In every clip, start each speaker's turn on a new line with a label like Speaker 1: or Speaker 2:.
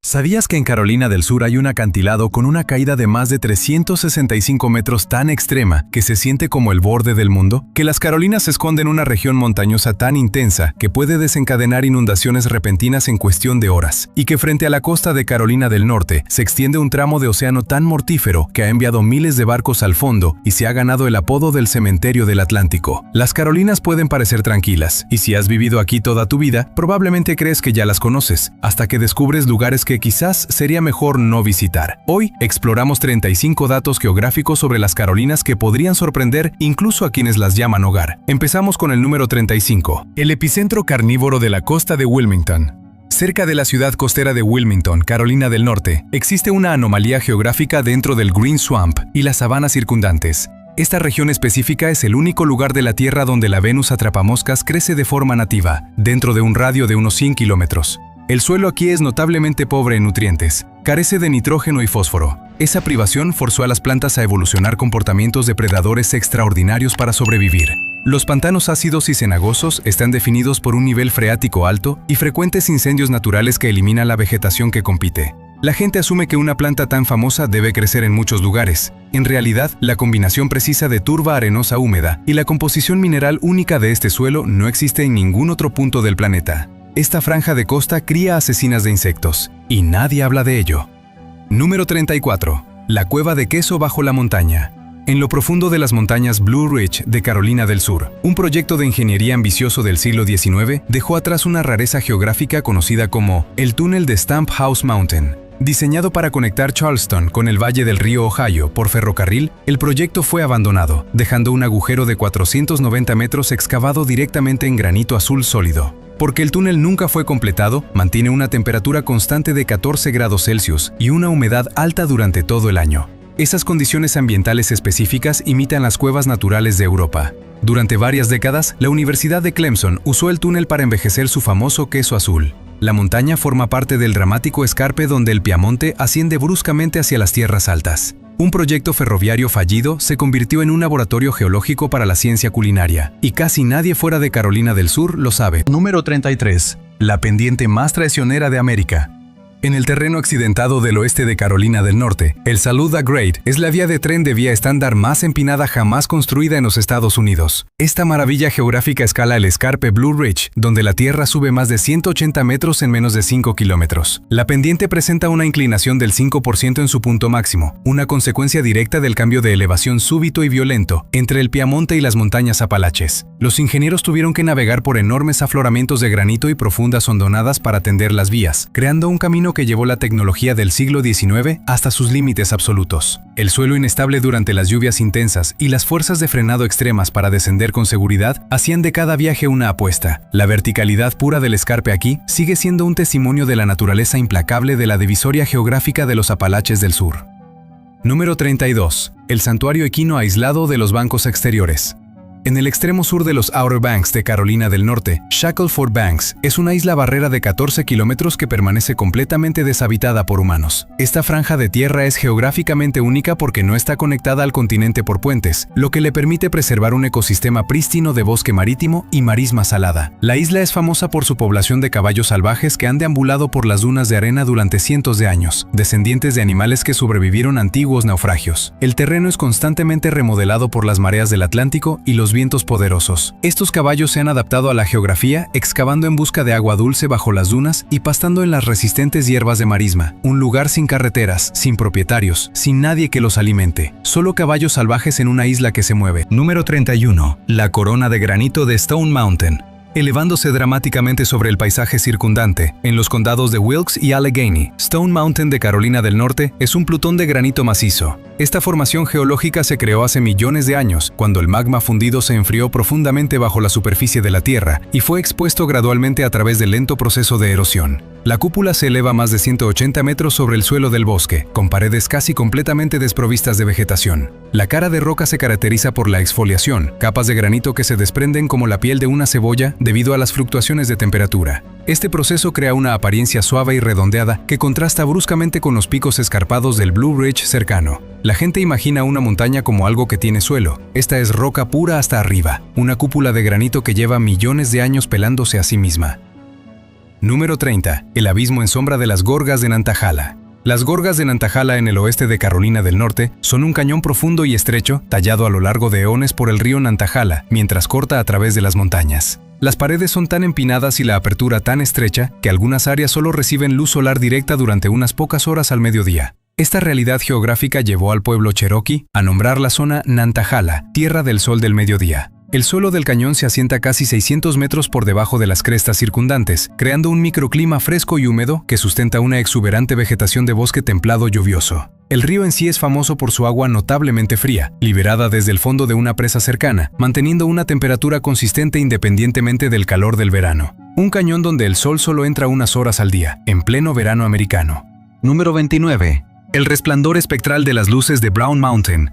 Speaker 1: ¿Sabías que en Carolina del Sur hay un acantilado con una caída de más de 365 metros tan extrema que se siente como el borde del mundo? Que las Carolinas esconden una región montañosa tan intensa que puede desencadenar inundaciones repentinas en cuestión de horas, y que frente a la costa de Carolina del Norte se extiende un tramo de océano tan mortífero que ha enviado miles de barcos al fondo y se ha ganado el apodo del cementerio del Atlántico. Las Carolinas pueden parecer tranquilas, y si has vivido aquí toda tu vida, probablemente crees que ya las conoces, hasta que descubres lugares que quizás sería mejor no visitar. Hoy exploramos 35 datos geográficos sobre las Carolinas que podrían sorprender incluso a quienes las llaman hogar. Empezamos con el número 35. El epicentro carnívoro de la costa de Wilmington. Cerca de la ciudad costera de Wilmington, Carolina del Norte, existe una anomalía geográfica dentro del Green Swamp y las sabanas circundantes. Esta región específica es el único lugar de la Tierra donde la Venus atrapamoscas crece de forma nativa, dentro de un radio de unos 100 kilómetros. El suelo aquí es notablemente pobre en nutrientes, carece de nitrógeno y fósforo. Esa privación forzó a las plantas a evolucionar comportamientos depredadores extraordinarios para sobrevivir. Los pantanos ácidos y cenagosos están definidos por un nivel freático alto y frecuentes incendios naturales que eliminan la vegetación que compite. La gente asume que una planta tan famosa debe crecer en muchos lugares. En realidad, la combinación precisa de turba arenosa húmeda y la composición mineral única de este suelo no existe en ningún otro punto del planeta. Esta franja de costa cría asesinas de insectos, y nadie habla de ello. Número 34. La cueva de queso bajo la montaña. En lo profundo de las montañas Blue Ridge de Carolina del Sur, un proyecto de ingeniería ambicioso del siglo XIX dejó atrás una rareza geográfica conocida como el túnel de Stump House Mountain. Diseñado para conectar Charleston con el valle del río Ohio por ferrocarril, el proyecto fue abandonado, dejando un agujero de 490 metros excavado directamente en granito azul sólido. Porque el túnel nunca fue completado, mantiene una temperatura constante de 14 grados Celsius y una humedad alta durante todo el año. Esas condiciones ambientales específicas imitan las cuevas naturales de Europa. Durante varias décadas, la Universidad de Clemson usó el túnel para envejecer su famoso queso azul. La montaña forma parte del dramático escarpe donde el Piamonte asciende bruscamente hacia las tierras altas. Un proyecto ferroviario fallido se convirtió en un laboratorio geológico para la ciencia culinaria, y casi nadie fuera de Carolina del Sur lo sabe. Número 33. La pendiente más traicionera de América. En el terreno accidentado del oeste de Carolina del Norte, el Saluda Grade es la vía de tren de vía estándar más empinada jamás construida en los Estados Unidos. Esta maravilla geográfica escala el escarpe Blue Ridge, donde la tierra sube más de 180 metros en menos de 5 kilómetros. La pendiente presenta una inclinación del 5% en su punto máximo, una consecuencia directa del cambio de elevación súbito y violento entre el Piamonte y las montañas Apalaches. Los ingenieros tuvieron que navegar por enormes afloramientos de granito y profundas hondonadas para tender las vías, creando un camino que llevó la tecnología del siglo XIX hasta sus límites absolutos. El suelo inestable durante las lluvias intensas y las fuerzas de frenado extremas para descender con seguridad hacían de cada viaje una apuesta. La verticalidad pura del escarpe aquí sigue siendo un testimonio de la naturaleza implacable de la divisoria geográfica de los Apalaches del Sur. Número 32. El santuario equino aislado de los bancos exteriores. En el extremo sur de los Outer Banks de Carolina del Norte, Shackleford Banks es una isla barrera de 14 kilómetros que permanece completamente deshabitada por humanos. Esta franja de tierra es geográficamente única porque no está conectada al continente por puentes, lo que le permite preservar un ecosistema prístino de bosque marítimo y marisma salada. La isla es famosa por su población de caballos salvajes que han deambulado por las dunas de arena durante cientos de años, descendientes de animales que sobrevivieron a antiguos naufragios. El terreno es constantemente remodelado por las mareas del Atlántico y los vientos poderosos. Estos caballos se han adaptado a la geografía, excavando en busca de agua dulce bajo las dunas y pastando en las resistentes hierbas de marisma. Un lugar sin carreteras, sin propietarios, sin nadie que los alimente. Solo caballos salvajes en una isla que se mueve. Número 31. La corona de granito de Stone Mountain. Elevándose dramáticamente sobre el paisaje circundante, en los condados de Wilkes y Allegheny, Stone Mountain de Carolina del Norte es un plutón de granito macizo. Esta formación geológica se creó hace millones de años, cuando el magma fundido se enfrió profundamente bajo la superficie de la Tierra y fue expuesto gradualmente a través del lento proceso de erosión. La cúpula se eleva más de 180 metros sobre el suelo del bosque, con paredes casi completamente desprovistas de vegetación. La cara de roca se caracteriza por la exfoliación, capas de granito que se desprenden como la piel de una cebolla debido a las fluctuaciones de temperatura. Este proceso crea una apariencia suave y redondeada que contrasta bruscamente con los picos escarpados del Blue Ridge cercano. La gente imagina una montaña como algo que tiene suelo. Esta es roca pura hasta arriba, una cúpula de granito que lleva millones de años pelándose a sí misma. Número 30. El abismo en sombra de las Gorgas de Nantahala. Las Gorgas de Nantahala en el oeste de Carolina del Norte son un cañón profundo y estrecho tallado a lo largo de eones por el río Nantahala mientras corta a través de las montañas. Las paredes son tan empinadas y la apertura tan estrecha que algunas áreas solo reciben luz solar directa durante unas pocas horas al mediodía. Esta realidad geográfica llevó al pueblo cherokee a nombrar la zona Nantahala, Tierra del Sol del Mediodía. El suelo del cañón se asienta casi 600 metros por debajo de las crestas circundantes, creando un microclima fresco y húmedo que sustenta una exuberante vegetación de bosque templado lluvioso. El río en sí es famoso por su agua notablemente fría, liberada desde el fondo de una presa cercana, manteniendo una temperatura consistente independientemente del calor del verano. Un cañón donde el sol solo entra unas horas al día, en pleno verano americano.
Speaker 2: Número 29.
Speaker 1: El resplandor espectral de las luces de Brown Mountain.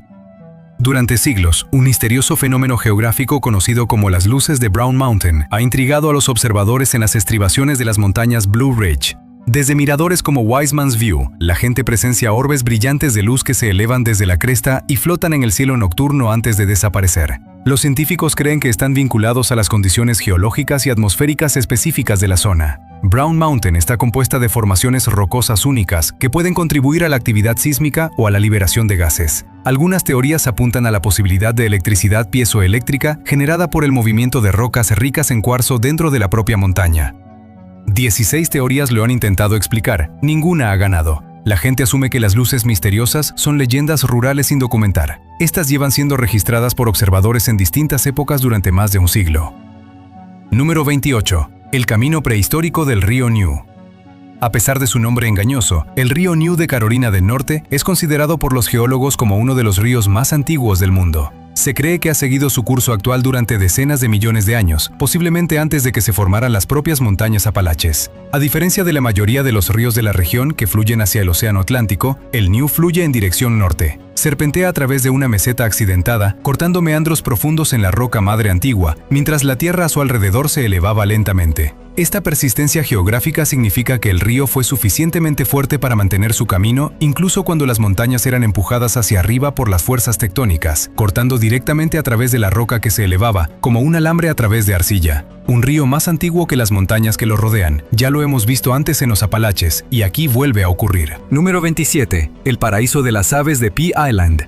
Speaker 1: Durante siglos, un misterioso fenómeno geográfico conocido como las luces de Brown Mountain ha intrigado a los observadores en las estribaciones de las montañas Blue Ridge. Desde miradores como Wiseman's View, la gente presencia orbes brillantes de luz que se elevan desde la cresta y flotan en el cielo nocturno antes de desaparecer. Los científicos creen que están vinculados a las condiciones geológicas y atmosféricas específicas de la zona. Brown Mountain está compuesta de formaciones rocosas únicas que pueden contribuir a la actividad sísmica o a la liberación de gases. Algunas teorías apuntan a la posibilidad de electricidad piezoeléctrica generada por el movimiento de rocas ricas en cuarzo dentro de la propia montaña. 16 teorías lo han intentado explicar, ninguna ha ganado. La gente asume que las luces misteriosas son leyendas rurales sin documentar. Estas llevan siendo registradas por observadores en distintas épocas durante más de un siglo. Número 28. El camino prehistórico del río New. A pesar de su nombre engañoso, el río New de Carolina del Norte es considerado por los geólogos como uno de los ríos más antiguos del mundo. Se cree que ha seguido su curso actual durante decenas de millones de años, posiblemente antes de que se formaran las propias montañas Apalaches. A diferencia de la mayoría de los ríos de la región que fluyen hacia el Océano Atlántico, el New fluye en dirección norte. Serpentea a través de una meseta accidentada, cortando meandros profundos en la roca madre antigua, mientras la tierra a su alrededor se elevaba lentamente. Esta persistencia geográfica significa que el río fue suficientemente fuerte para mantener su camino, incluso cuando las montañas eran empujadas hacia arriba por las fuerzas tectónicas, cortando directamente a través de la roca que se elevaba, como un alambre a través de arcilla. Un río más antiguo que las montañas que lo rodean. Ya lo hemos visto antes en los Apalaches, y aquí vuelve a ocurrir.
Speaker 2: Número 27. El paraíso de las aves de Pea Island.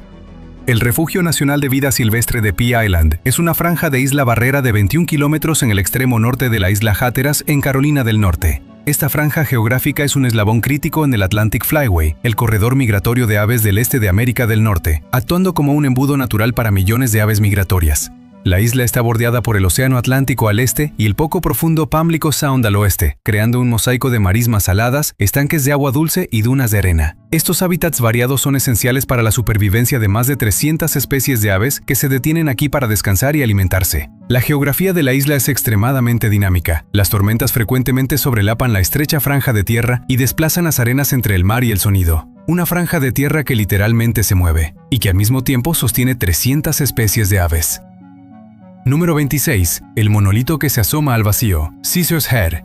Speaker 1: El Refugio Nacional de Vida Silvestre de Pea Island es una franja de isla barrera de 21 kilómetros en el extremo norte de la isla Hatteras, en Carolina del Norte. Esta franja geográfica es un eslabón crítico en el Atlantic Flyway, el corredor migratorio de aves del este de América del Norte, actuando como un embudo natural para millones de aves migratorias. La isla está bordeada por el Océano Atlántico al este y el poco profundo Pamlico Sound al oeste, creando un mosaico de marismas saladas, estanques de agua dulce y dunas de arena. Estos hábitats variados son esenciales para la supervivencia de más de 300 especies de aves que se detienen aquí para descansar y alimentarse. La geografía de la isla es extremadamente dinámica. Las tormentas frecuentemente sobrelapan la estrecha franja de tierra y desplazan las arenas entre el mar y el sonido. Una franja de tierra que literalmente se mueve y que al mismo tiempo sostiene 300 especies de aves. Número 26. El monolito que se asoma al vacío, Caesar's Head.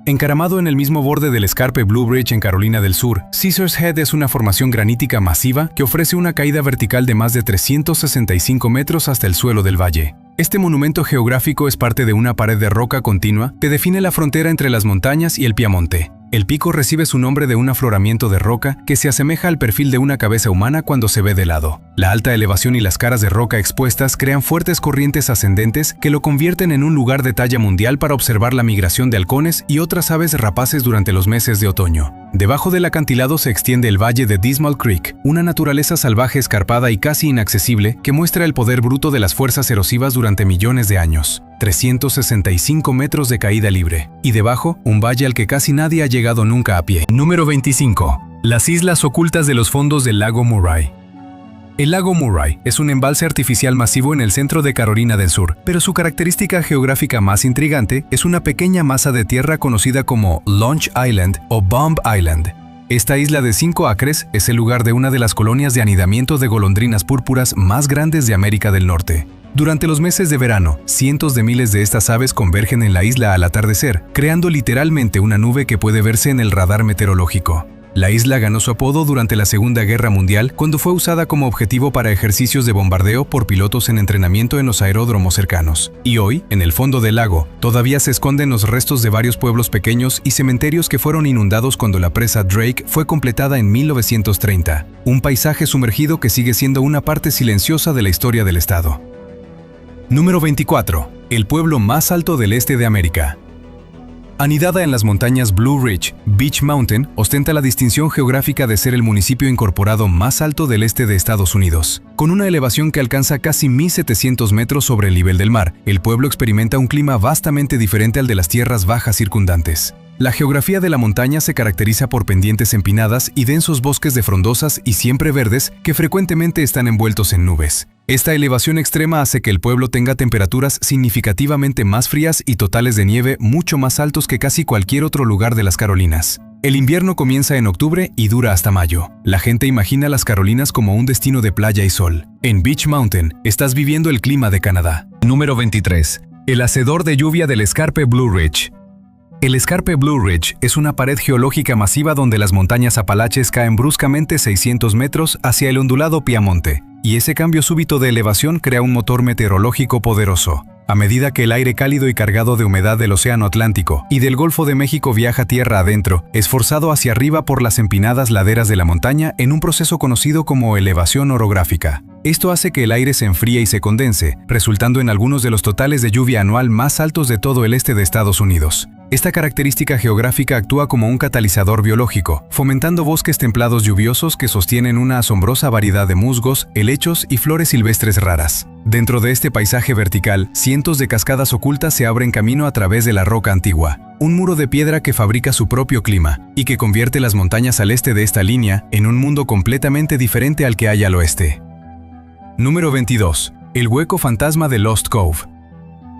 Speaker 1: Encaramado en el mismo borde del escarpe Blue Ridge en Carolina del Sur, Caesar's Head es una formación granítica masiva que ofrece una caída vertical de más de 365 metros hasta el suelo del valle. Este monumento geográfico es parte de una pared de roca continua que define la frontera entre las montañas y el Piamonte. El pico recibe su nombre de un afloramiento de roca que se asemeja al perfil de una cabeza humana cuando se ve de lado. La alta elevación y las caras de roca expuestas crean fuertes corrientes ascendentes que lo convierten en un lugar de talla mundial para observar la migración de halcones y otras aves rapaces durante los meses de otoño. Debajo del acantilado se extiende el valle de Dismal Creek, una naturaleza salvaje escarpada y casi inaccesible que muestra el poder bruto de las fuerzas erosivas durante millones de años. 365 metros de caída libre. Y debajo, un valle al que casi nadie ha llegado nunca a pie. Número 25. Las islas ocultas de los fondos del lago Murray. El lago Murray es un embalse artificial masivo en el centro de Carolina del Sur, pero su característica geográfica más intrigante es una pequeña masa de tierra conocida como Launch Island o Bomb Island. Esta isla de 5 acres es el lugar de una de las colonias de anidamiento de golondrinas púrpuras más grandes de América del Norte. Durante los meses de verano, cientos de miles de estas aves convergen en la isla al atardecer, creando literalmente una nube que puede verse en el radar meteorológico. La isla ganó su apodo durante la Segunda Guerra Mundial cuando fue usada como objetivo para ejercicios de bombardeo por pilotos en entrenamiento en los aeródromos cercanos. Y hoy, en el fondo del lago, todavía se esconden los restos de varios pueblos pequeños y cementerios que fueron inundados cuando la presa Drake fue completada en 1930. Un paisaje sumergido que sigue siendo una parte silenciosa de la historia del estado. Número 24. El pueblo más alto del este de América. Anidada en las montañas Blue Ridge, Beech Mountain ostenta la distinción geográfica de ser el municipio incorporado más alto del este de Estados Unidos. Con una elevación que alcanza casi 1.700 metros sobre el nivel del mar, el pueblo experimenta un clima vastamente diferente al de las tierras bajas circundantes. La geografía de la montaña se caracteriza por pendientes empinadas y densos bosques de frondosas y siempre verdes que frecuentemente están envueltos en nubes. Esta elevación extrema hace que el pueblo tenga temperaturas significativamente más frías y totales de nieve mucho más altos que casi cualquier otro lugar de las Carolinas. El invierno comienza en octubre y dura hasta mayo. La gente imagina las Carolinas como un destino de playa y sol. En Beech Mountain estás viviendo el clima de Canadá.
Speaker 2: Número 23. El hacedor de lluvia del escarpe Blue Ridge. El escarpe Blue Ridge es una pared geológica masiva donde las montañas Apalaches caen bruscamente 600 metros hacia el ondulado Piamonte, y ese cambio súbito de elevación crea un motor meteorológico poderoso. A medida que el aire cálido y cargado de humedad del Océano Atlántico y del Golfo de México viaja tierra adentro, es forzado hacia arriba por las empinadas laderas de la montaña en un proceso conocido como elevación orográfica. Esto hace que el aire se enfríe y se condense, resultando en algunos de los totales de lluvia anual más altos de todo el este de Estados Unidos. Esta característica geográfica actúa como un catalizador biológico, fomentando bosques templados lluviosos que sostienen una asombrosa variedad de musgos, helechos y flores silvestres raras. Dentro de este paisaje vertical, cientos de cascadas ocultas se abren camino a través de la roca antigua, un muro de piedra que fabrica su propio clima y que convierte las montañas al este de esta línea en un mundo completamente diferente al que hay al oeste. Número 22. El hueco fantasma de Lost Cove.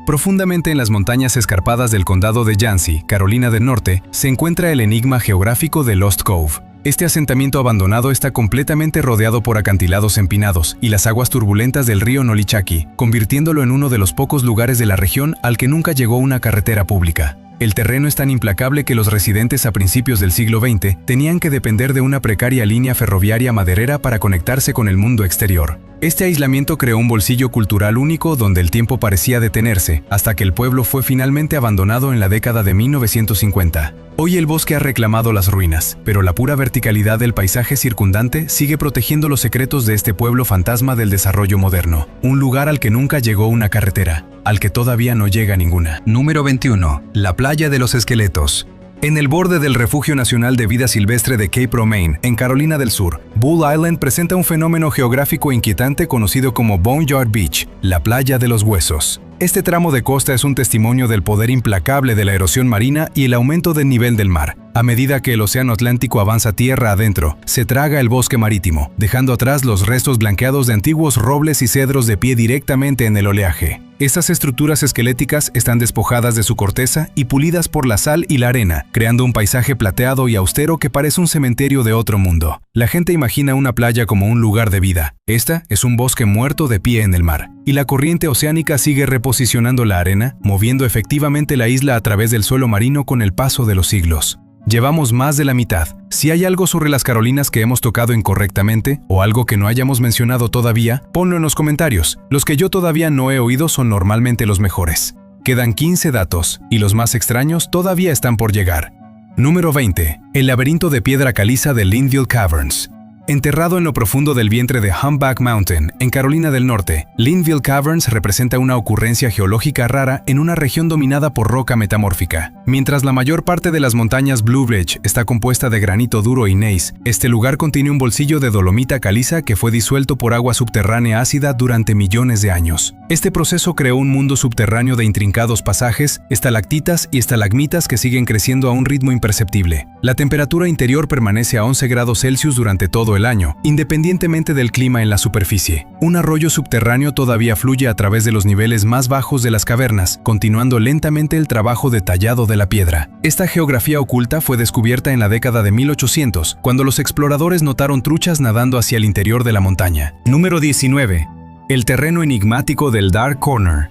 Speaker 2: Profundamente en las montañas escarpadas del condado de Yancey, Carolina del Norte, se encuentra el enigma geográfico de Lost Cove. Este asentamiento abandonado está completamente rodeado por acantilados empinados y las aguas turbulentas del río Nolichaki, convirtiéndolo en uno de los pocos lugares de la región al que nunca llegó una carretera pública. El terreno es tan implacable que los residentes a principios del siglo XX tenían que depender de una precaria línea ferroviaria maderera para conectarse con el mundo exterior. Este aislamiento creó un bolsillo cultural único donde el tiempo parecía detenerse, hasta que el pueblo fue finalmente abandonado en la década de 1950. Hoy el bosque ha reclamado las ruinas, pero la pura verticalidad del paisaje circundante sigue protegiendo los secretos de este pueblo fantasma del desarrollo moderno. Un lugar al que nunca llegó una carretera, al que todavía no llega ninguna. Número 21. La playa de los esqueletos. En el borde del Refugio Nacional de Vida Silvestre de Cape Romaine, en Carolina del Sur, Bull Island presenta un fenómeno geográfico inquietante conocido como Boneyard Beach, la playa de los huesos. Este tramo de costa es un testimonio del poder implacable de la erosión marina y el aumento del nivel del mar. A medida que el Océano Atlántico avanza tierra adentro, se traga el bosque marítimo, dejando atrás los restos blanqueados de antiguos robles y cedros de pie directamente en el oleaje. Estas estructuras esqueléticas están despojadas de su corteza y pulidas por la sal y la arena, creando un paisaje plateado y austero que parece un cementerio de otro mundo. La gente imagina una playa como un lugar de vida. Esta es un bosque muerto de pie en el mar, y la corriente oceánica sigue reposicionando la arena, moviendo efectivamente la isla a través del suelo marino con el paso de los siglos. Llevamos más de la mitad. Si hay algo sobre las Carolinas que hemos tocado incorrectamente o algo que no hayamos mencionado todavía, ponlo en los comentarios. Los que yo todavía no he oído son normalmente los mejores. Quedan 15 datos y los más extraños todavía están por llegar. Número 20. El laberinto de piedra caliza de Linville Caverns. Enterrado en lo profundo del vientre de Humpback Mountain, en Carolina del Norte, Linville Caverns representa una ocurrencia geológica rara en una región dominada por roca metamórfica. Mientras la mayor parte de las montañas Blue Ridge está compuesta de granito duro y gneiss, este lugar contiene un bolsillo de dolomita caliza que fue disuelto por agua subterránea ácida durante millones de años. Este proceso creó un mundo subterráneo de intrincados pasajes, estalactitas y estalagmitas que siguen creciendo a un ritmo imperceptible. La temperatura interior permanece a 11 grados Celsius durante todo el año, independientemente del clima en la superficie. Un arroyo subterráneo todavía fluye a través de los niveles más bajos de las cavernas, continuando lentamente el trabajo detallado de la piedra. Esta geografía oculta fue descubierta en la década de 1800, cuando los exploradores notaron truchas nadando hacia el interior de la montaña. Número 19. El terreno enigmático del Dark Corner.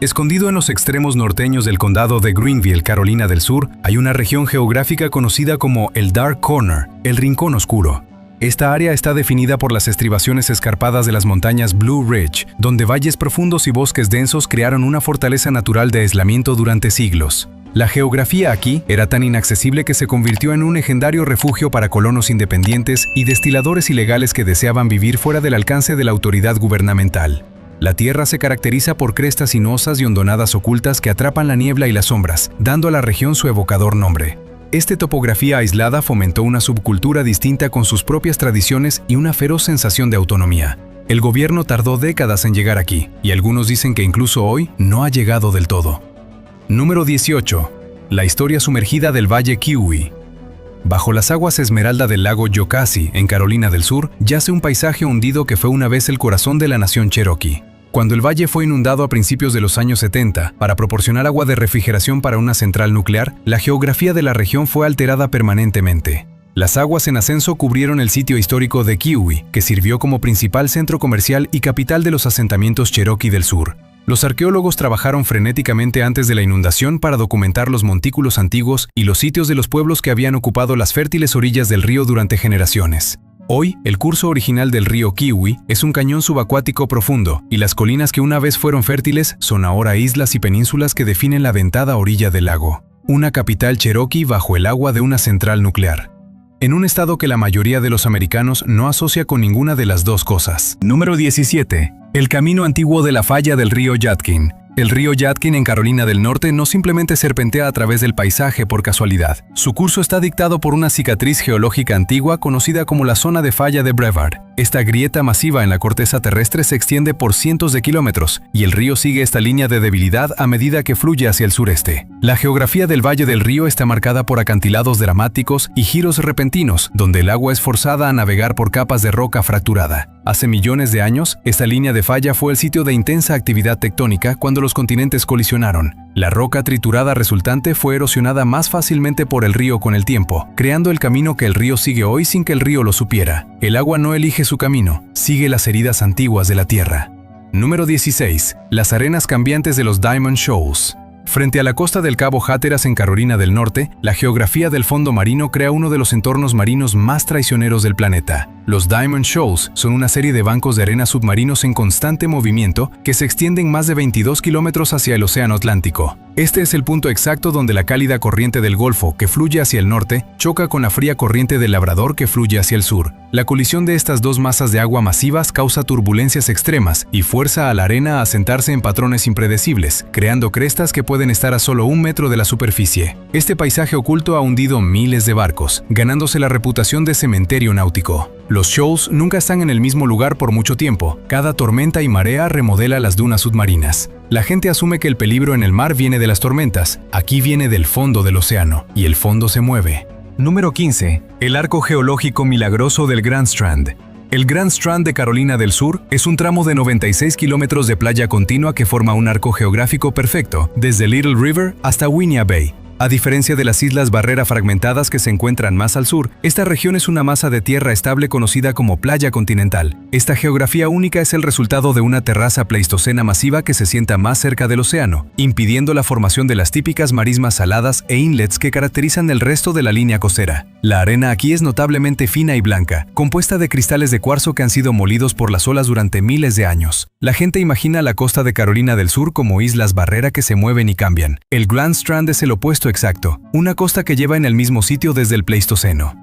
Speaker 1: Escondido en los extremos norteños del condado de Greenville, Carolina del Sur, hay una región geográfica conocida como el Dark Corner, el Rincón Oscuro. Esta área está definida por las estribaciones escarpadas de las montañas Blue Ridge, donde valles profundos y bosques densos crearon una fortaleza natural de aislamiento durante siglos. La geografía aquí era tan inaccesible que se convirtió en un legendario refugio para colonos independientes y destiladores ilegales que deseaban vivir fuera del alcance de la autoridad gubernamental. La tierra se caracteriza por crestas sinuosas y hondonadas ocultas que atrapan la niebla y las sombras, dando a la región su evocador nombre. Esta topografía aislada fomentó una subcultura distinta con sus propias tradiciones y una feroz sensación de autonomía. El gobierno tardó décadas en llegar aquí, y algunos dicen que incluso hoy no ha llegado del todo. Número 18. La historia sumergida del Valle Kiwi. Bajo las aguas esmeralda del lago Jocassee, en Carolina del Sur, yace un paisaje hundido que fue una vez el corazón de la nación Cherokee. Cuando el valle fue inundado a principios de los años 70 para proporcionar agua de refrigeración para una central nuclear, la geografía de la región fue alterada permanentemente. Las aguas en ascenso cubrieron el sitio histórico de Kiwi, que sirvió como principal centro comercial y capital de los asentamientos Cherokee del sur. Los arqueólogos trabajaron frenéticamente antes de la inundación para documentar los montículos antiguos y los sitios de los pueblos que habían ocupado las fértiles orillas del río durante generaciones. Hoy, el curso original del río Kiwi es un cañón subacuático profundo, y las colinas que una vez fueron fértiles son ahora islas y penínsulas que definen la dentada orilla del lago. Una capital Cherokee bajo el agua de una central nuclear. En un estado que la mayoría de los americanos no asocia con ninguna de las dos cosas. Número 17. El camino antiguo de la falla del río Yadkin. El río Yadkin en Carolina del Norte no simplemente serpentea a través del paisaje por casualidad. Su curso está dictado por una cicatriz geológica antigua conocida como la zona de falla de Brevard. Esta grieta masiva en la corteza terrestre se extiende por cientos de kilómetros, y el río sigue esta línea de debilidad a medida que fluye hacia el sureste. La geografía del valle del río está marcada por acantilados dramáticos y giros repentinos, donde el agua es forzada a navegar por capas de roca fracturada. Hace millones de años, esta línea de falla fue el sitio de intensa actividad tectónica cuando los continentes colisionaron. La roca triturada resultante fue erosionada más fácilmente por el río con el tiempo, creando el camino que el río sigue hoy sin que el río lo supiera. El agua no elige su camino, sigue las heridas antiguas de la tierra. Número 16. Las arenas cambiantes de los Diamond Shoals. Frente a la costa del Cabo Hatteras en Carolina del Norte, la geografía del fondo marino crea uno de los entornos marinos más traicioneros del planeta. Los Diamond Shoals son una serie de bancos de arena submarinos en constante movimiento que se extienden más de 22 kilómetros hacia el Océano Atlántico. Este es el punto exacto donde la cálida corriente del Golfo, que fluye hacia el norte, choca con la fría corriente del Labrador, que fluye hacia el sur. La colisión de estas dos masas de agua masivas causa turbulencias extremas y fuerza a la arena a asentarse en patrones impredecibles, creando crestas que pueden estar a solo 1 metro de la superficie. Este paisaje oculto ha hundido miles de barcos, ganándose la reputación de cementerio náutico. Los shoals nunca están en el mismo lugar por mucho tiempo. Cada tormenta y marea remodela las dunas submarinas. La gente asume que el peligro en el mar viene de las tormentas. Aquí viene del fondo del océano, y el fondo se mueve. Número 15. El arco geológico milagroso del Grand Strand. El Grand Strand de Carolina del Sur es un tramo de 96 kilómetros de playa continua que forma un arco geográfico perfecto, desde Little River hasta Winyah Bay. A diferencia de las islas Barrera fragmentadas que se encuentran más al sur, esta región es una masa de tierra estable conocida como playa continental. Esta geografía única es el resultado de una terraza pleistocena masiva que se sienta más cerca del océano, impidiendo la formación de las típicas marismas saladas e inlets que caracterizan el resto de la línea costera. La arena aquí es notablemente fina y blanca, compuesta de cristales de cuarzo que han sido molidos por las olas durante miles de años. La gente imagina la costa de Carolina del Sur como islas Barrera que se mueven y cambian. El Grand Strand es el opuesto exacto, una costa que lleva en el mismo sitio desde el Pleistoceno.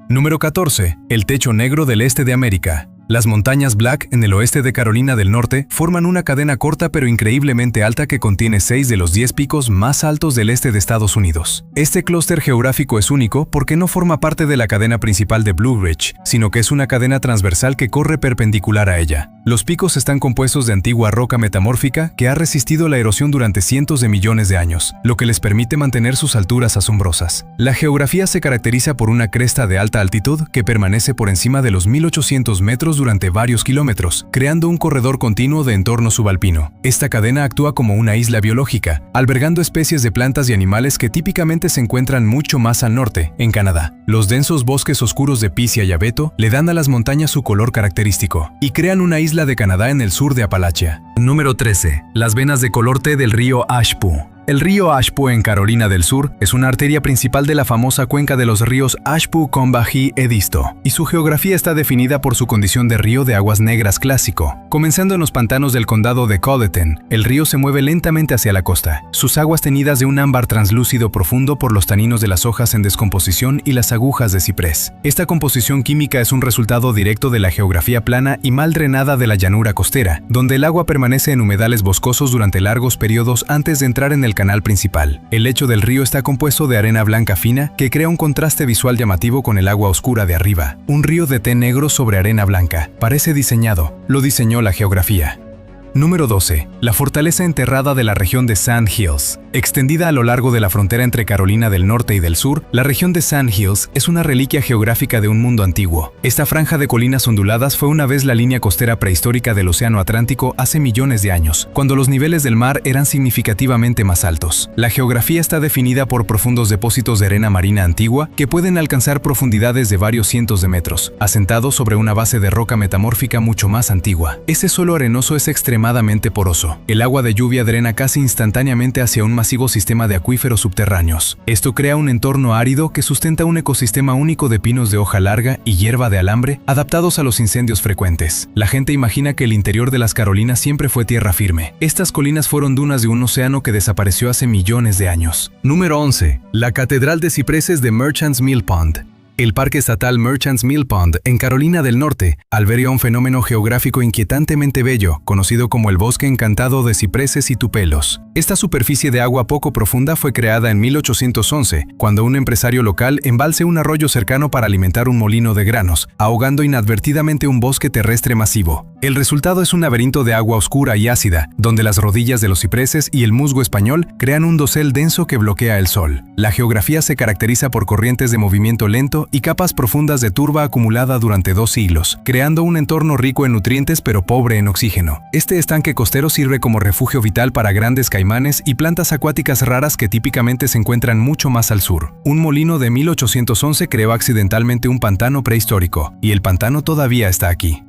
Speaker 1: Número 14. El techo negro del este de América. Las montañas Black en el oeste de Carolina del Norte forman una cadena corta pero increíblemente alta que contiene 6 de los 10 picos más altos del este de Estados Unidos. Este clúster geográfico es único porque no forma parte de la cadena principal de Blue Ridge, sino que es una cadena transversal que corre perpendicular a ella. Los picos están compuestos de antigua roca metamórfica que ha resistido la erosión durante cientos de millones de años, lo que les permite mantener sus alturas asombrosas. La geografía se caracteriza por una cresta de alta altitud que permanece por encima de los 1800 metros durante varios kilómetros, creando un corredor continuo de entorno subalpino. Esta cadena actúa como una isla biológica, albergando especies de plantas y animales que típicamente se encuentran mucho más al norte, en Canadá. Los densos bosques oscuros de picea y abeto le dan a las montañas su color característico y crean una isla de Canadá en el sur de Apalachia.
Speaker 2: Número 13. Las venas de color té del río Ashpoo. El río Ashpoo en Carolina del Sur es una arteria principal de la famosa cuenca de los ríos Ashpoo, Combahee, Edisto, y su geografía está definida por su condición de río de aguas negras clásico. Comenzando en los pantanos del condado de Colleton, el río se mueve lentamente hacia la costa, sus aguas teñidas de un ámbar translúcido profundo por los taninos de las hojas en descomposición y las agujas de ciprés. Esta composición química es un resultado directo de la geografía plana y mal drenada de la llanura costera, donde el agua permanece en humedales boscosos durante largos periodos antes de entrar en el canal principal. El lecho del río está compuesto de arena blanca fina que crea un contraste visual llamativo con el agua oscura de arriba. Un río de té negro sobre arena blanca. Parece diseñado. Lo diseñó la geografía. Número 12. La fortaleza enterrada de la región de Sand Hills. Extendida a lo largo de la frontera entre Carolina del Norte y del Sur, la región de Sand Hills es una reliquia geográfica de un mundo antiguo. Esta franja de colinas onduladas fue una vez la línea costera prehistórica del Océano Atlántico hace millones de años, cuando los niveles del mar eran significativamente más altos. La geografía está definida por profundos depósitos de arena marina antigua que pueden alcanzar profundidades de varios cientos de metros, asentados sobre una base de roca metamórfica mucho más antigua. Ese suelo arenoso es extremadamente poroso. El agua de lluvia drena casi instantáneamente hacia un masivo sistema de acuíferos subterráneos. Esto crea un entorno árido que sustenta un ecosistema único de pinos de hoja larga y hierba de alambre adaptados a los incendios frecuentes. La gente imagina que el interior de las Carolinas siempre fue tierra firme. Estas colinas fueron dunas de un océano que desapareció hace millones de años. Número 11. La Catedral de Cipreses de Merchants Mill Pond. El Parque Estatal Merchants Mill Pond, en Carolina del Norte, alberga un fenómeno geográfico inquietantemente bello, conocido como el Bosque Encantado de Cipreses y Tupelos. Esta superficie de agua poco profunda fue creada en 1811, cuando un empresario local embalse un arroyo cercano para alimentar un molino de granos, ahogando inadvertidamente un bosque terrestre masivo. El resultado es un laberinto de agua oscura y ácida, donde las rodillas de los cipreses y el musgo español crean un dosel denso que bloquea el sol. La geografía se caracteriza por corrientes de movimiento lento y capas profundas de turba acumulada durante 2 siglos, creando un entorno rico en nutrientes pero pobre en oxígeno. Este estanque costero sirve como refugio vital para grandes caimanes y plantas acuáticas raras que típicamente se encuentran mucho más al sur. Un molino de 1811 creó accidentalmente un pantano prehistórico, y el pantano todavía está aquí.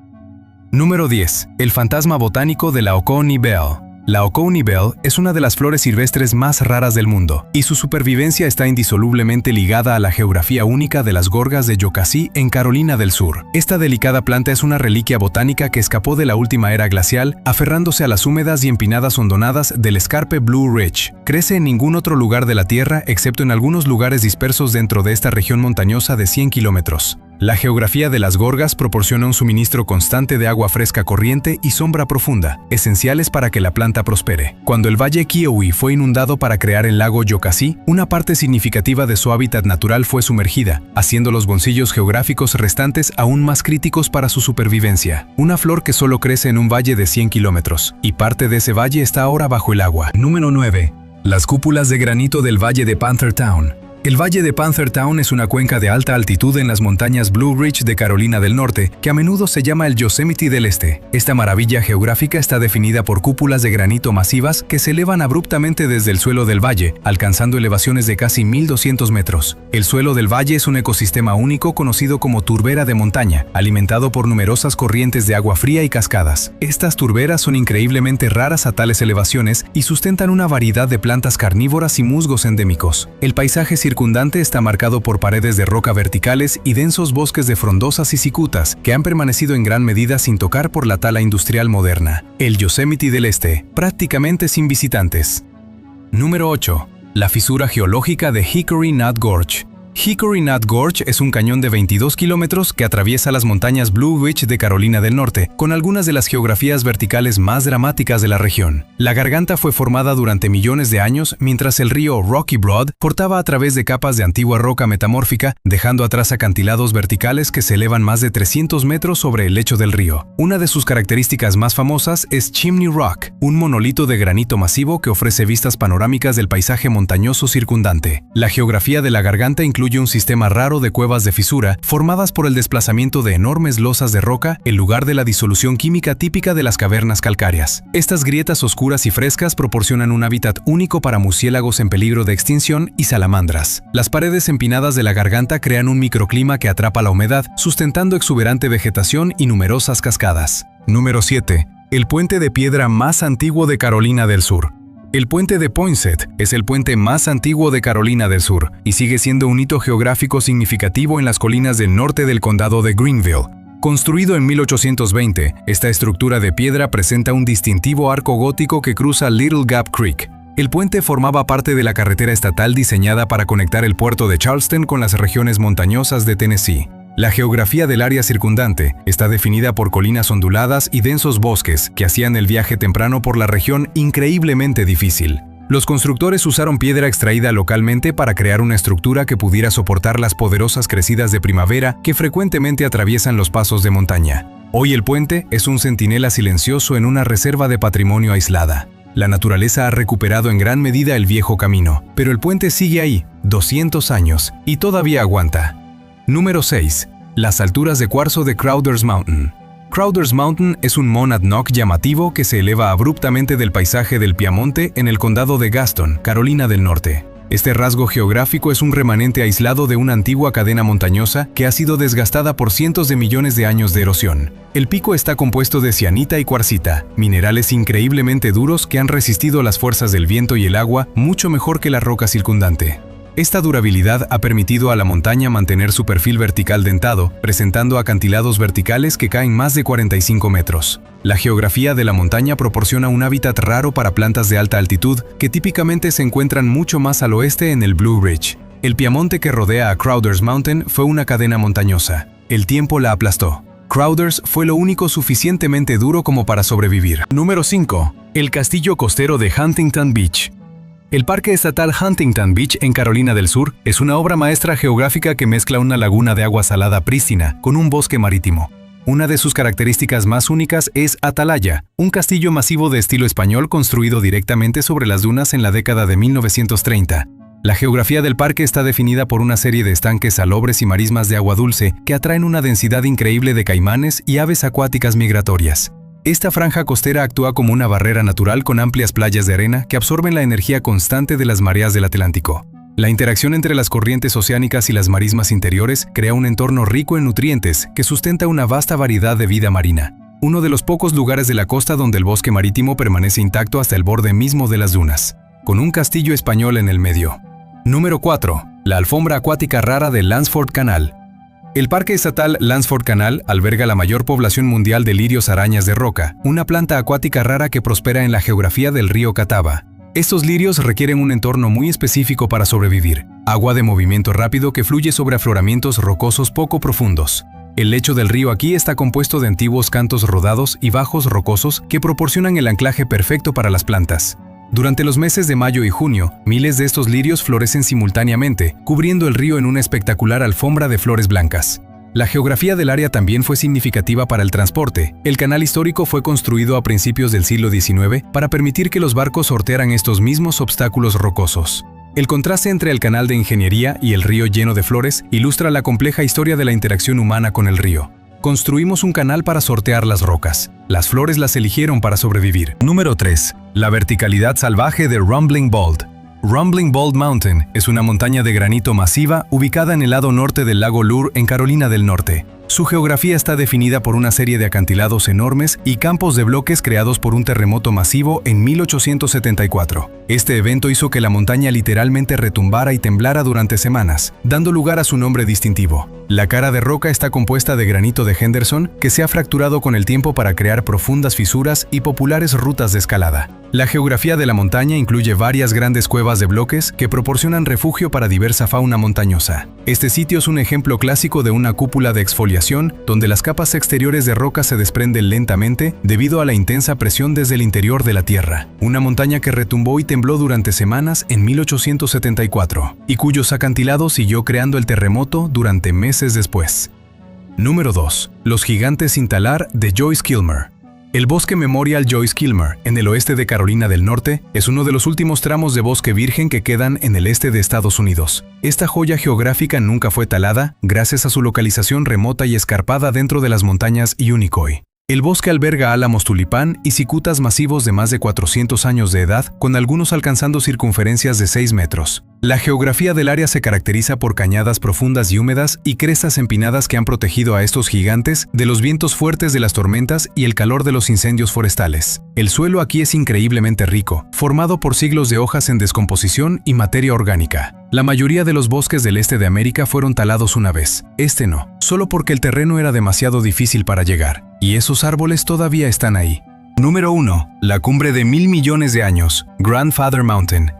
Speaker 2: Número 10. El fantasma botánico de la Oconee Bell. La Oconee Bell es una de las flores silvestres más raras del mundo, y su supervivencia está indisolublemente ligada a la geografía única de las gorgas de Yokasí en Carolina del Sur. Esta delicada planta es una reliquia botánica que escapó de la última era glacial, aferrándose a las húmedas y empinadas hondonadas del escarpe Blue Ridge. Crece en ningún otro lugar de la Tierra excepto en algunos lugares dispersos dentro de esta región montañosa de 100 kilómetros. La geografía de las gorgas proporciona un suministro constante de agua fresca corriente y sombra profunda, esenciales para que la planta prospere. Cuando el valle Kiowa fue inundado para crear el lago Yokasí, una parte significativa de su hábitat natural fue sumergida, haciendo los bolsillos geográficos restantes aún más críticos para su supervivencia. Una flor que solo crece en un valle de 100 kilómetros, y parte de ese valle está ahora bajo el agua. Número 9. Las cúpulas de granito del valle de Panther Town. El Valle de Panther Town es una cuenca de alta altitud en las montañas Blue Ridge de Carolina del Norte, que a menudo se llama el Yosemite del Este. Esta maravilla geográfica está definida por cúpulas de granito masivas que se elevan abruptamente desde el suelo del valle, alcanzando elevaciones de casi 1200 metros. El suelo del valle es un ecosistema único conocido como turbera de montaña, alimentado por numerosas corrientes de agua fría y cascadas. Estas turberas son increíblemente raras a tales elevaciones y sustentan una variedad de plantas carnívoras y musgos endémicos. El paisaje circundante está marcado por paredes de roca verticales y densos bosques de frondosas y cicutas que han permanecido en gran medida sin tocar por la tala industrial moderna. El Yosemite del Este, prácticamente sin visitantes. Número 8. La fisura geológica de Hickory Nut Gorge. Hickory Nut Gorge es un cañón de 22 kilómetros que atraviesa las montañas Blue Ridge de Carolina del Norte, con algunas de las geografías verticales más dramáticas de la región. La garganta fue formada durante millones de años mientras el río Rocky Broad cortaba a través de capas de antigua roca metamórfica, dejando atrás acantilados verticales que se elevan más de 300 metros sobre el lecho del río. Una de sus características más famosas es Chimney Rock, un monolito de granito masivo que ofrece vistas panorámicas del paisaje montañoso circundante. La geografía de la garganta incluye
Speaker 1: incluye un sistema raro de cuevas de fisura formadas por el desplazamiento de enormes losas de roca en lugar de la disolución química típica de las cavernas calcáreas. Estas grietas oscuras y frescas proporcionan un hábitat único para murciélagos en peligro de extinción y salamandras. Las paredes empinadas de la garganta crean un microclima que atrapa la humedad, sustentando exuberante vegetación y numerosas cascadas. Número 7. El puente de piedra más antiguo de Carolina del Sur. El puente de Poinsett es el puente más antiguo de Carolina del Sur y sigue siendo un hito geográfico significativo en las colinas del norte del condado de Greenville. Construido en 1820, esta estructura de piedra presenta un distintivo arco gótico que cruza Little Gap Creek. El puente formaba parte de la carretera estatal diseñada para conectar el puerto de Charleston con las regiones montañosas de Tennessee. La geografía del área circundante está definida por colinas onduladas y densos bosques que hacían el viaje temprano por la región increíblemente difícil. Los constructores usaron piedra extraída localmente para crear una estructura que pudiera soportar las poderosas crecidas de primavera que frecuentemente atraviesan los pasos de montaña. Hoy el puente es un centinela silencioso en una reserva de patrimonio aislada. La naturaleza ha recuperado en gran medida el viejo camino, pero el puente sigue ahí, 200 años, y todavía aguanta. Número 6. Las alturas de cuarzo de Crowder's Mountain. Crowder's Mountain es un monadnock llamativo que se eleva abruptamente del paisaje del Piamonte en el condado de Gaston, Carolina del Norte. Este rasgo geográfico es un remanente aislado de una antigua cadena montañosa que ha sido desgastada por cientos de millones de años de erosión. El pico está compuesto de cianita y cuarcita, minerales increíblemente duros que han resistido las fuerzas del viento y el agua mucho mejor que la roca circundante. Esta durabilidad ha permitido a la montaña mantener su perfil vertical dentado, presentando acantilados verticales que caen más de 45 metros. La geografía de la montaña proporciona un hábitat raro para plantas de alta altitud que típicamente se encuentran mucho más al oeste en el Blue Ridge. El Piamonte que rodea a Crowder's Mountain fue una cadena montañosa. El tiempo la aplastó. Crowder's fue lo único suficientemente duro como para sobrevivir. Número 5. El castillo costero de Huntington Beach. El Parque Estatal Huntington Beach en Carolina del Sur es una obra maestra geográfica que mezcla una laguna de agua salada prístina con un bosque marítimo. Una de sus características más únicas es Atalaya, un castillo masivo de estilo español construido directamente sobre las dunas en la década de 1930. La geografía del parque está definida por una serie de estanques salobres y marismas de agua dulce que atraen una densidad increíble de caimanes y aves acuáticas migratorias. Esta franja costera actúa como una barrera natural con amplias playas de arena que absorben la energía constante de las mareas del Atlántico. La interacción entre las corrientes oceánicas y las marismas interiores crea un entorno rico en nutrientes que sustenta una vasta variedad de vida marina. Uno de los pocos lugares de la costa donde el bosque marítimo permanece intacto hasta el borde mismo de las dunas, con un castillo español en el medio. Número 4. La alfombra acuática rara de Lansford Canal. El Parque Estatal Lansford Canal alberga la mayor población mundial de lirios arañas de roca, una planta acuática rara que prospera en la geografía del río Catawba. Estos lirios requieren un entorno muy específico para sobrevivir, agua de movimiento rápido que fluye sobre afloramientos rocosos poco profundos. El lecho del río aquí está compuesto de antiguos cantos rodados y bajos rocosos que proporcionan el anclaje perfecto para las plantas. Durante los meses de mayo y junio, miles de estos lirios florecen simultáneamente, cubriendo el río en una espectacular alfombra de flores blancas. La geografía del área también fue significativa para el transporte. El canal histórico fue construido a principios del siglo XIX para permitir que los barcos sortearan estos mismos obstáculos rocosos. El contraste entre el canal de ingeniería y el río lleno de flores ilustra la compleja historia de la interacción humana con el río. Construimos un canal para sortear las rocas. Las flores las eligieron para sobrevivir. Número 3. La verticalidad salvaje de Rumbling Bald. Rumbling Bald Mountain es una montaña de granito masiva ubicada en el lado norte del lago Lure en Carolina del Norte. Su geografía está definida por una serie de acantilados enormes y campos de bloques creados por un terremoto masivo en 1874. Este evento hizo que la montaña literalmente retumbara y temblara durante semanas, dando lugar a su nombre distintivo. La cara de roca está compuesta de granito de Henderson, que se ha fracturado con el tiempo para crear profundas fisuras y populares rutas de escalada. La geografía de la montaña incluye varias grandes cuevas de bloques que proporcionan refugio para diversa fauna montañosa. Este sitio es un ejemplo clásico de una cúpula de exfoliación donde las capas exteriores de roca se desprenden lentamente debido a la intensa presión desde el interior de la Tierra. Una montaña que retumbó y tembló durante semanas en 1874 y cuyos acantilados siguió creando el terremoto durante meses después. Número 2. Los gigantes sin talar de Joyce Kilmer. El bosque Memorial Joyce Kilmer, en el oeste de Carolina del Norte, es uno de los últimos tramos de bosque virgen que quedan en el este de Estados Unidos. Esta joya geográfica nunca fue talada gracias a su localización remota y escarpada dentro de las montañas Unicoi. El bosque alberga álamos tulipán y cicutas masivos de más de 400 años de edad, con algunos alcanzando circunferencias de 6 metros. La geografía del área se caracteriza por cañadas profundas y húmedas y crestas empinadas que han protegido a estos gigantes de los vientos fuertes de las tormentas y el calor de los incendios forestales. El suelo aquí es increíblemente rico, formado por siglos de hojas en descomposición y materia orgánica. La mayoría de los bosques del este de América fueron talados una vez, este no, solo porque el terreno era demasiado difícil para llegar, y esos árboles todavía están ahí. Número 1. La cumbre de 1000 millones de años, Grandfather Mountain.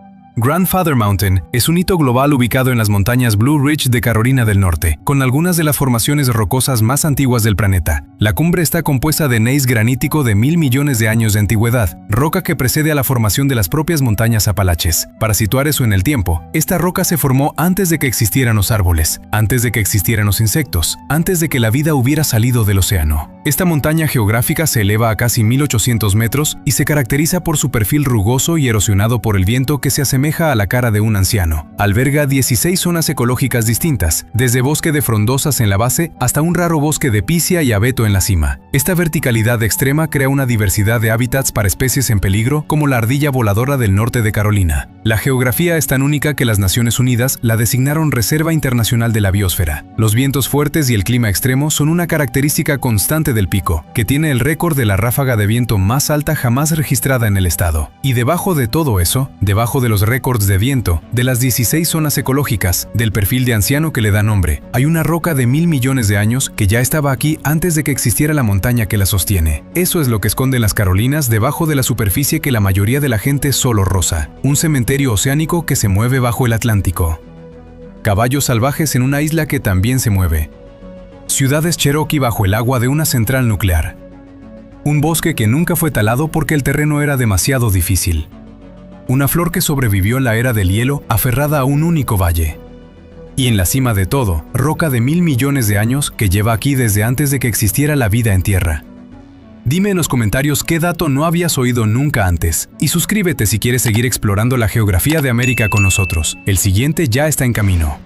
Speaker 1: Grandfather Mountain es un hito global ubicado en las montañas Blue Ridge de Carolina del Norte, con algunas de las formaciones rocosas más antiguas del planeta. La cumbre está compuesta de gneiss granítico de 1000 millones de años de antigüedad, roca que precede a la formación de las propias montañas Apalaches. Para situar eso en el tiempo, esta roca se formó antes de que existieran los árboles, antes de que existieran los insectos, antes de que la vida hubiera salido del océano. Esta montaña geográfica se eleva a casi 1800 metros y se caracteriza por su perfil rugoso y erosionado por el viento que se asemeja a la cara de un anciano. Alberga 16 zonas ecológicas distintas, desde bosque de frondosas en la base hasta un raro bosque de picea y abeto en la cima. Esta verticalidad extrema crea una diversidad de hábitats para especies en peligro como la ardilla voladora del norte de Carolina. La geografía es tan única que las Naciones Unidas la designaron Reserva Internacional de la Biosfera. Los vientos fuertes y el clima extremo son una característica constante del pico, que tiene el récord de la ráfaga de viento más alta jamás registrada en el estado. Y debajo de todo eso, debajo de los récords de viento, de las 16 zonas ecológicas, del perfil de anciano que le da nombre, hay una roca de 1000 millones de años que ya estaba aquí antes de que existiera la montaña que la sostiene. Eso es lo que esconden las Carolinas debajo de la superficie que la mayoría de la gente solo roza. Un cementerio oceánico que se mueve bajo el Atlántico. Caballos salvajes en una isla que también se mueve. Ciudades Cherokee bajo el agua de una central nuclear. Un bosque que nunca fue talado porque el terreno era demasiado difícil. Una flor que sobrevivió en la era del hielo aferrada a un único valle. Y en la cima de todo, roca de 1000 millones de años que lleva aquí desde antes de que existiera la vida en tierra. Dime en los comentarios qué dato no habías oído nunca antes. Y suscríbete si quieres seguir explorando la geografía de América con nosotros. El siguiente ya está en camino.